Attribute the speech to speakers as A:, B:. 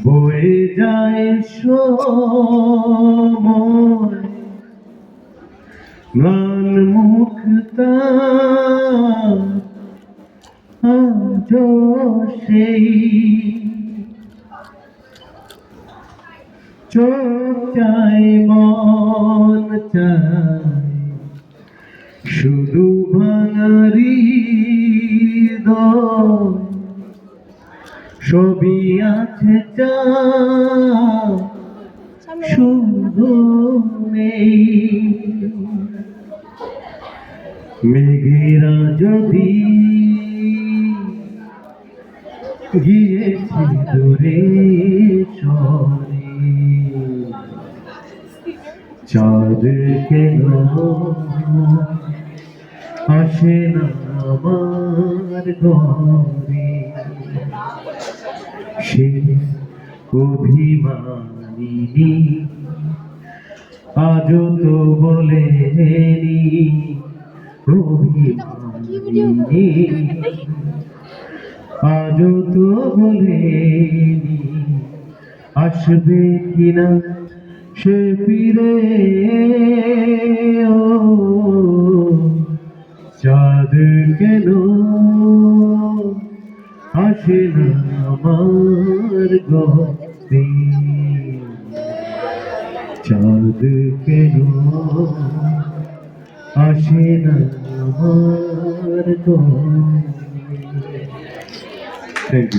A: বয়ে যায় সময় ম্লান মুক্তা আজ সেই চোখ চাই মন চাই শুধু ভাঙারি ছবি আছে চা শুধু নেই মেঘেরা যদি গিয়েছি দূরে সরে চাঁদ কেন আসে না আমার ঘরে সে অভিমানিনী আজও তো বলেনি অভিমানিনী আজও তো বলেনি আসবে কিনা সে ফিরে ও চাঁদ কেন আসে না আমার ঘরে চাঁদ কেন আসে না আমার ঘরে। Thank you.